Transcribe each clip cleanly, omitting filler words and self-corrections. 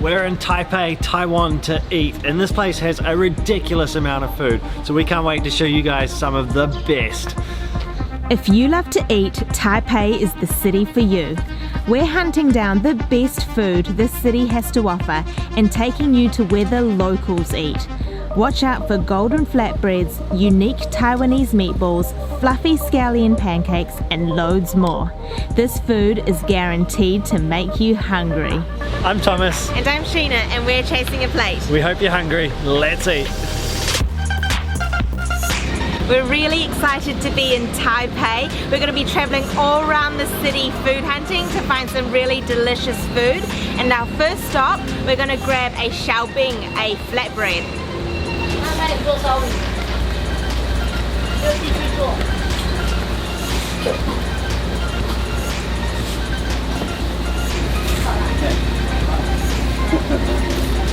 We're in Taipei, Taiwan to eat, and this place has a ridiculous amount of food, so we can't wait to show you guys some of the best. If you love to eat, Taipei is the city for you. We're hunting down the best food this city has to offer and taking you to where the locals eat. Watch out for golden flatbreads, unique Taiwanese meatballs, fluffy scallion pancakes, and loads more. This food is guaranteed to make you hungry. I'm Thomas. And I'm Sheena, and we're chasing a plate. We hope you're hungry. Let's eat. We're really excited to be in Taipei. We're going to be traveling all around the city food hunting to find some really delicious food. And our first stop, we're going to grab a xiaobing, a flatbread.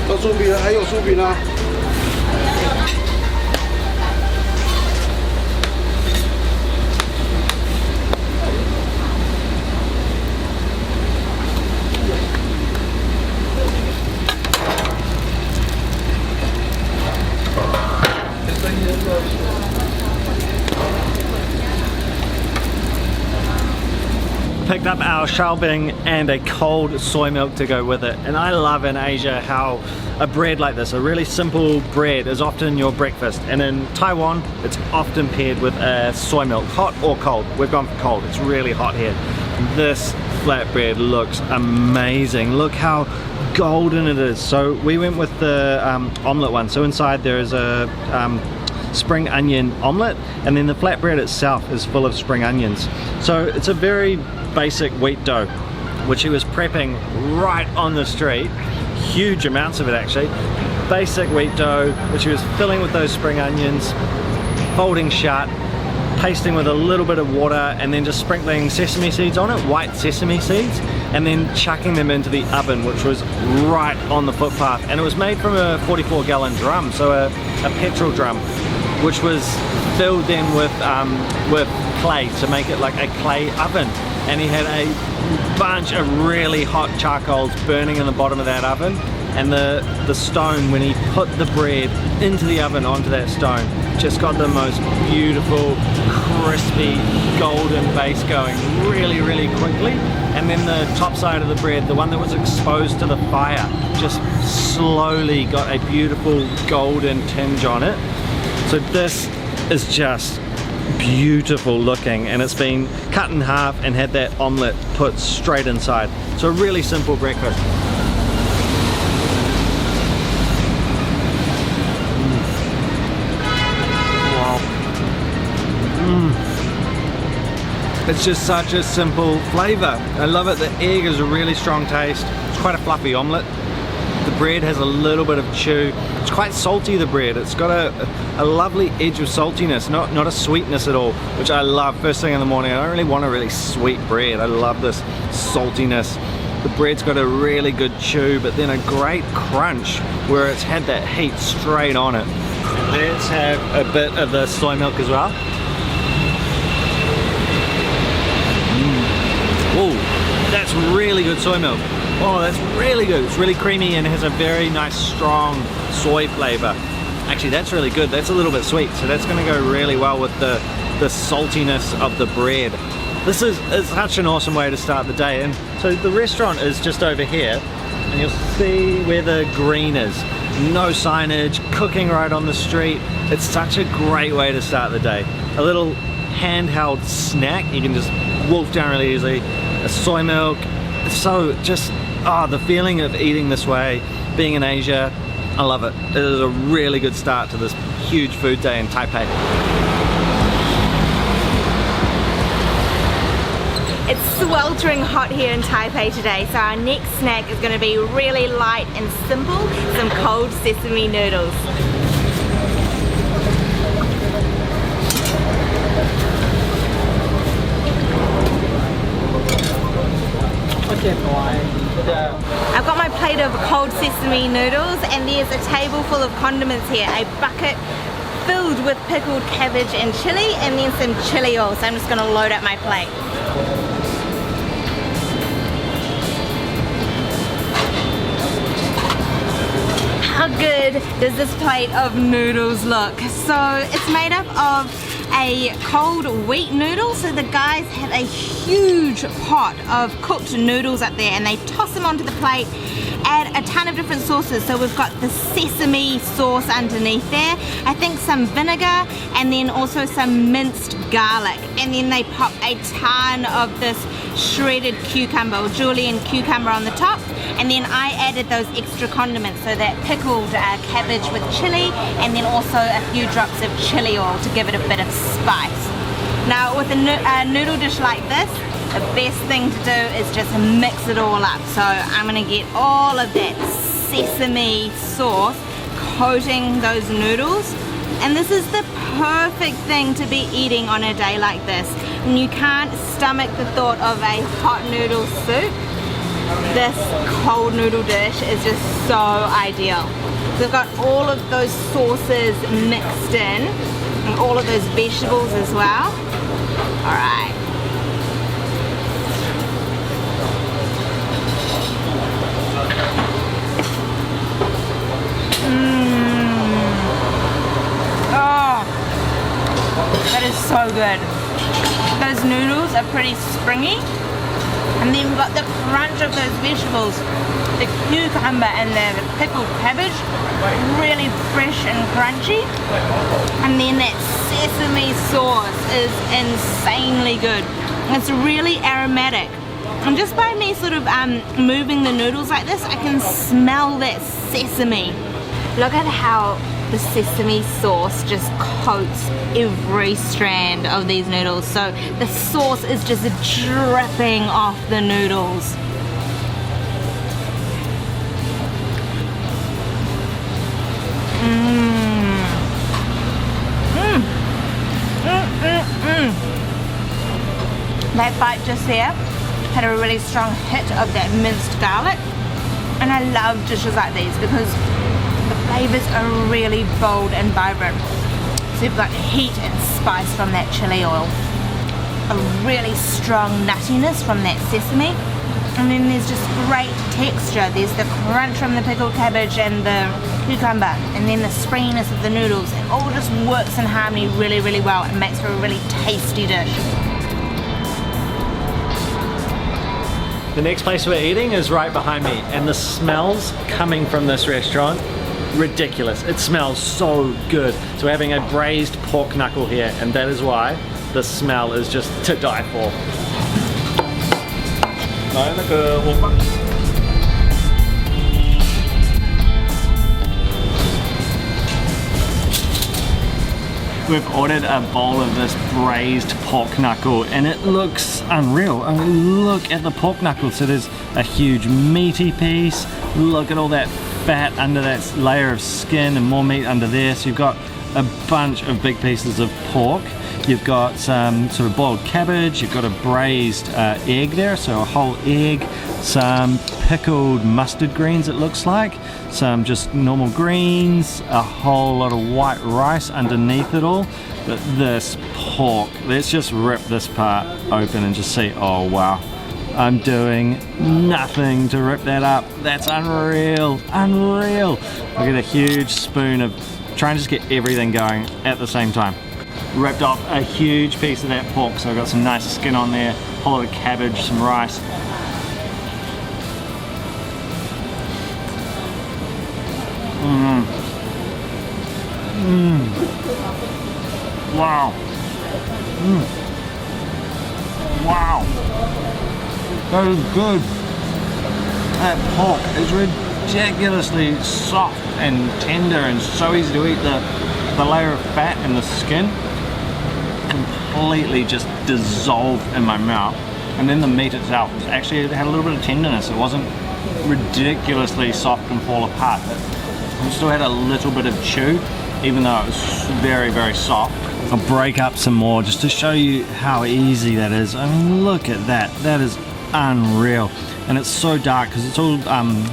有酥饼，还有酥饼啊！ Picked up our xiaobing and a cold soy milk to go with it, and I love in Asia how a bread like this, a really simple bread, is often your breakfast, and in Taiwan it's often paired with a soy milk, hot or cold. We've gone for cold, it's really hot here. This flatbread looks amazing. Look how golden it is. So we went with the omelette one, so inside there is a spring onion omelette, and then the flatbread itself is full of spring onions. So it's a very basic wheat dough which he was prepping right on the street, huge amounts of it actually. Basic wheat dough which he was filling with those spring onions, folding shut, pasting with a little bit of water, and then just sprinkling sesame seeds on it, white sesame seeds, and then chucking them into the oven, which was right on the footpath. And it was made from a 44-gallon drum, so a petrol drum, which was filled in with clay to make it like a clay oven. And he had a bunch of really hot charcoals burning in the bottom of that oven, and the stone, when he put the bread into the oven onto that stone, just got the most beautiful crispy golden base going really quickly. And then the top side of the bread, the one that was exposed to the fire, just slowly got a beautiful golden tinge on it. So this is just beautiful looking, and it's been cut in half and had that omelette put straight inside. So a really simple breakfast. Wow. It's just such a simple flavor. I love it. The egg is a really strong taste. It's quite a fluffy omelette. The bread has a little bit of chew. It's quite salty, the bread. It's got a lovely edge of saltiness, not a sweetness at all, which I love first thing in the morning. I don't really want a really sweet bread. I love this saltiness. The bread's got a really good chew, but then a great crunch where it's had that heat straight on it. Let's have a bit of the soy milk as well. Ooh, that's really good soy milk. Oh, that's really good. It's really creamy and has a very nice strong soy flavor. Actually, that's really good. That's a little bit sweet, so that's gonna go really well with the saltiness of the bread. This is such an awesome way to start the day. And so the restaurant is just over here, and you'll see where the green is. No signage, cooking right on the street. It's such a great way to start the day. A little handheld snack you can just wolf down really easily. A soy milk. So just, the feeling of eating this way, being in Asia, I love it. It is a really good start to this huge food day in Taipei. It's sweltering hot here in Taipei today, so our next snack is going to be really light and simple, some cold sesame noodles. I've got my plate of cold sesame noodles, and there's a table full of condiments here. A bucket filled with pickled cabbage and chilli, and then some chilli oil. So I'm just going to load up my plate. good does this plate of noodles look? So it's made up of a cold wheat noodle. So the guys have a huge pot of cooked noodles up there and they toss them onto the plate, add a ton of different sauces. So we've got the sesame sauce underneath there, I think some vinegar, and then also some minced garlic, and then they pop a ton of this shredded cucumber or julienne cucumber on the top, and then I added those extra condiments, so that pickled cabbage with chilli, and then also a few drops of chili oil to give it a bit of spice. Now with a noodle dish like this, the best thing to do is just mix it all up. So I'm gonna get all of that sesame sauce coating those noodles, and this is the perfect thing to be eating on a day like this. When you can't stomach the thought of a hot noodle soup, this cold noodle dish is just so ideal. We've got all of those sauces mixed in, and all of those vegetables as well. Alright. Oh, that is so good. Those noodles are pretty springy, and then we've got the crunch of those vegetables, the cucumber and the pickled cabbage, really fresh and crunchy, and then that sesame sauce is insanely good. It's really aromatic, and just by me sort of moving the noodles like this, I can smell that sesame. Look at how the sesame sauce just coats every strand of these noodles, so the sauce is just dripping off the noodles. That bite just there had a really strong hit of that minced garlic, and I love dishes like these because the flavours are really bold and vibrant. So you've got heat and spice from that chili oil, a really strong nuttiness from that sesame, and then there's just great texture. There's the crunch from the pickled cabbage and the cucumber, and then the springiness of the noodles. It all just works in harmony really, really well and makes for a really tasty dish. The next place we're eating is right behind me, and the smells coming from this restaurant, ridiculous. It smells so good. So we're having a braised pork knuckle here, and that is why the smell is just to die for. We've ordered a bowl of this braised pork knuckle, and it looks unreal. I mean, look at the pork knuckle. So there's a huge meaty piece. Look at all that fat under that layer of skin and more meat under there. So you've got a bunch of big pieces of pork. You've got some sort of boiled cabbage. You've got a braised egg there, so a whole egg. Some pickled mustard greens, it looks like. Some just normal greens. A whole lot of white rice underneath it all. But this pork, let's just rip this part open and just see. Oh wow, I'm doing nothing to rip that up. That's unreal, unreal. I get a huge spoon of trying to just get everything going at the same time. Ripped off a huge piece of that pork, so I've got some nice skin on there, a whole lot of cabbage, some rice. Wow. Wow. That is good. That pork is ridiculously soft and tender and so easy to eat. The layer of fat and the skin completely just dissolved in my mouth, and then the meat itself actually had a little bit of tenderness. It wasn't ridiculously soft and fall apart, but it still had a little bit of chew, even though it was very, very soft. I'll break up some more just to show you how easy that is. I mean, look at that. That is unreal. And it's so dark because it's all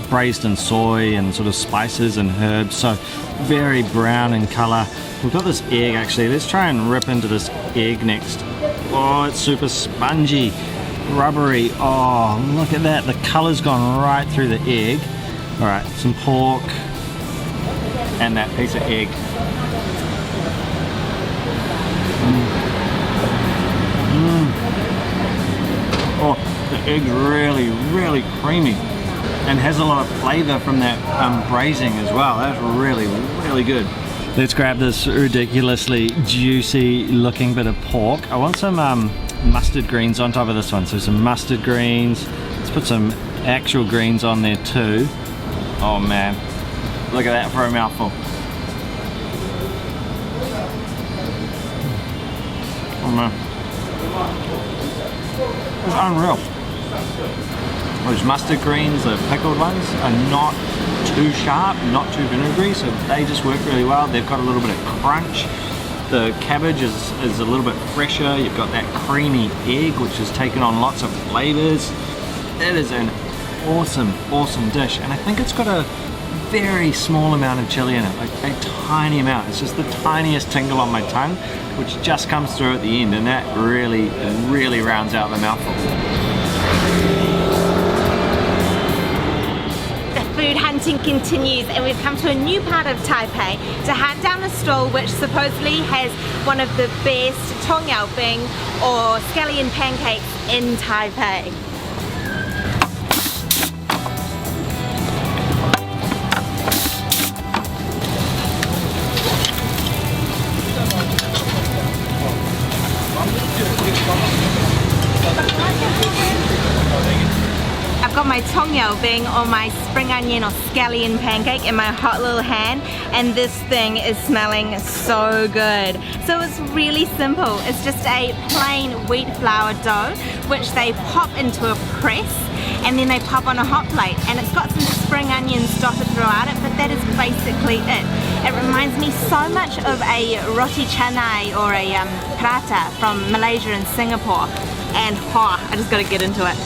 braised in soy and sort of spices and herbs, so very brown in color. We've got this egg actually. Let's try and rip into this egg next. Oh, it's super spongy, rubbery. Oh, look at that. The color's gone right through the egg. All right, some pork. and that piece of egg. Oh, the egg's really, really creamy and has a lot of flavour from that braising as well. That's really, really good. Let's grab this ridiculously juicy looking bit of pork. I want some mustard greens on top of this one. So some mustard greens. Let's put some actual greens on there too. Oh man, look at that for a mouthful. Oh man. It's unreal. Those mustard greens, the pickled ones, are not too sharp, not too vinegary, so they just work really well. They've got a little bit of crunch. The cabbage is a little bit fresher. You've got that creamy egg, which has taken on lots of flavors. It is an awesome, awesome dish, and I think it's got a very small amount of chili in it, like a tiny amount. It's just the tiniest tingle on my tongue, which just comes through at the end, and that really, really rounds out the mouthful. The food hunting continues, and we've come to a new part of Taipei to hunt down a stall which supposedly has one of the best doujiang or scallion pancakes in Taipei. I've got my doujiang or my spring onion or scallion pancake in my hot little hand, and this thing is smelling so good. So it's really simple. It's just a plain wheat flour dough which they pop into a press, and then they pop on a hot plate, and it's got some spring onions dotted throughout it, but that is basically it. It reminds me so much of a roti canai or a prata from Malaysia and Singapore, and I just gotta get into it.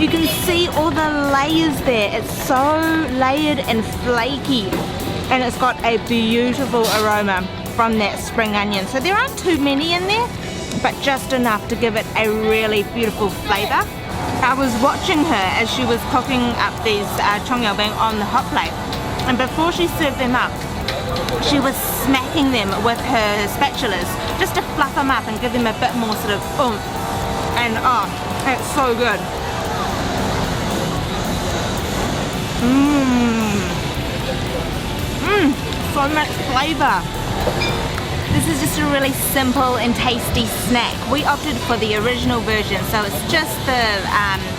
You can see all the layers there. It's so layered and flaky, and it's got a beautiful aroma from that spring onion. So there aren't too many in there, but just enough to give it a really beautiful flavour. I was watching her as she was cooking up these doujiang on the hot plate, and before she served them up, she was smacking them with her spatulas just to fluff them up and give them a bit more sort of oomph. And oh, it's so good. So much flavour. This is just a really simple and tasty snack. We opted for the original version, so it's just the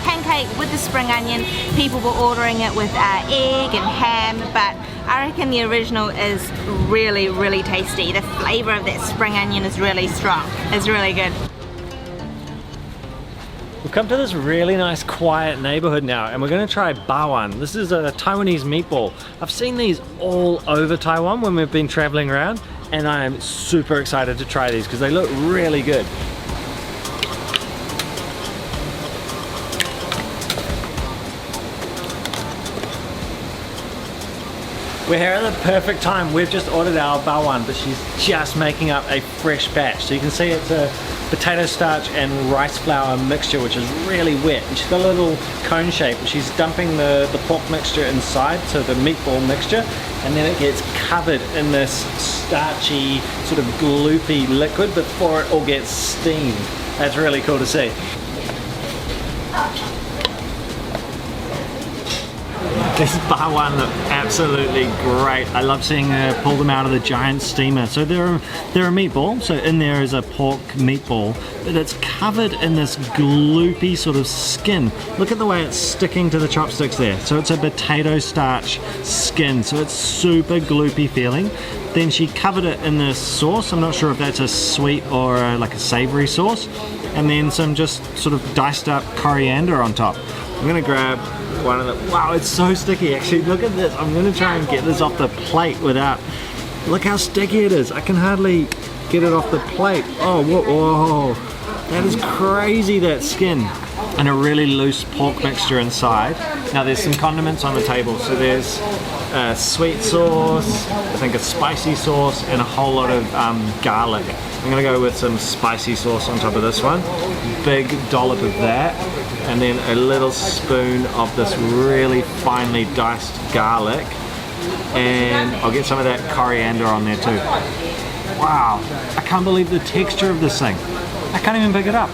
pancake with the spring onion. People were ordering it with egg and ham, but I reckon the original is really, really tasty. The flavour of that spring onion is really strong. It's really good. We've come to this really nice quiet neighborhood now, and we're going to try bawang. This is a Taiwanese meatball. I've seen these all over Taiwan when we've been traveling around, and I am super excited to try these because they look really good. We're here at the perfect time. We've just ordered our bawang, but she's just making up a fresh batch. So you can see it's a potato starch and rice flour mixture, which is really wet. And she's got a little cone shape. She's dumping the pork mixture inside, so the meatball mixture, and then it gets covered in this starchy, sort of gloopy liquid before it all gets steamed. That's really cool to see. This bawang look absolutely great. I love seeing her pull them out of the giant steamer. So they're a meatball, so in there is a pork meatball, but it's covered in this gloopy sort of skin. Look at the way it's sticking to the chopsticks there. So it's a potato starch skin, so it's super gloopy feeling. Then she covered it in this sauce. I'm not sure if that's a sweet or like a savory sauce. And then some just sort of diced up coriander on top. I'm gonna grab one of them. Wow, it's so sticky actually. Look at this. I'm gonna try and get this off the plate without, look how sticky it is. I can hardly get it off the plate. Oh, whoa. That is crazy, that skin. And a really loose pork mixture inside. Now there's some condiments on the table. So there's sweet sauce, I think a spicy sauce, and a whole lot of garlic. I'm gonna go with some spicy sauce on top of this one. Big dollop of that, and then a little spoon of this really finely diced garlic. And I'll get some of that coriander on there too. Wow, I can't believe the texture of this thing. I can't even pick it up.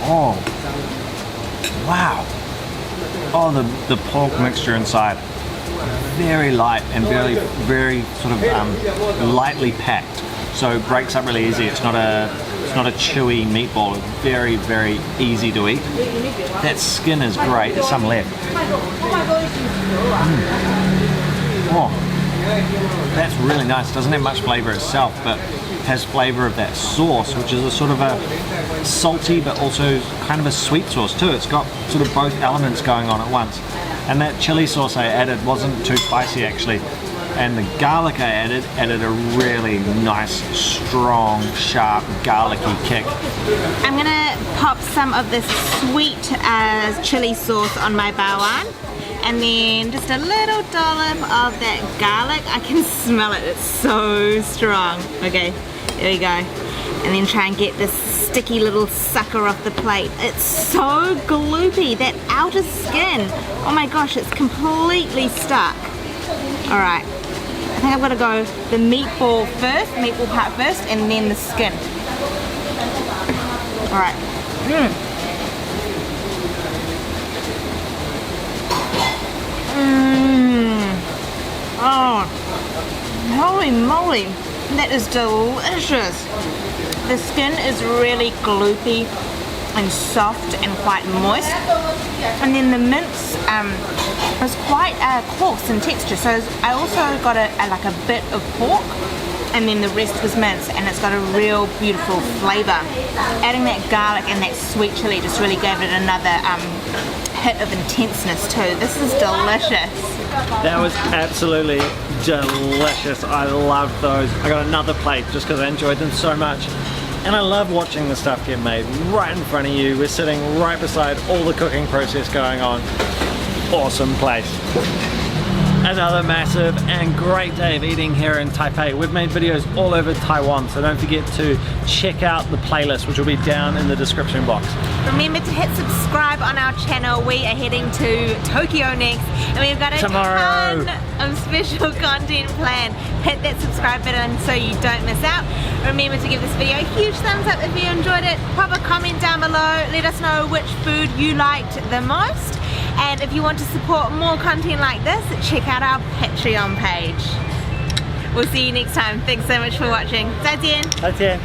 Oh, wow. Oh, the pork mixture inside. Very light and very sort of lightly packed. So it breaks up really easy. It's not a chewy meatball. It's very easy to eat. That skin is great. There's some left. Oh, that's really nice. Doesn't have much flavor itself, but has flavor of that sauce, which is a sort of a salty but also kind of a sweet sauce too. It's got sort of both elements going on at once. And that chili sauce I added wasn't too spicy actually. And the garlic I added a really nice, strong, sharp, garlicky kick. I'm gonna pop some of this sweet chili sauce on my bawang, and then just a little dollop of that garlic. I can smell it, it's so strong. Okay, there we go. And then try and get this sticky little sucker off the plate. It's so gloopy, that outer skin. Oh my gosh, it's completely stuck. All right. I think I've got to go the meatball part first, and then the skin. All right. Oh, holy moly, that is delicious. The skin is really gloopy and soft and quite moist, and then the mince was quite coarse in texture. So I also got like a bit of pork, and then the rest was mince, and it's got a real beautiful flavour. Adding that garlic and that sweet chili just really gave it another hit of intenseness too. This is delicious. That was absolutely delicious. I loved those. I got another plate just because I enjoyed them so much. And I love watching the stuff get made right in front of you. We're sitting right beside all the cooking process going on. Awesome place. Another massive and great day of eating here in Taipei. We've made videos all over Taiwan, so don't forget to check out the playlist, which will be down in the description box. Remember to hit subscribe on our channel. We are heading to Tokyo next, and we've got a ton of special content planned. Hit that subscribe button so you don't miss out. Remember to give this video a huge thumbs up if you enjoyed it. Pop a comment down below. Let us know which food you liked the most. And if you want to support more content like this, check out our Patreon page. We'll see you next time. Thanks so much for watching. 再见. 再见.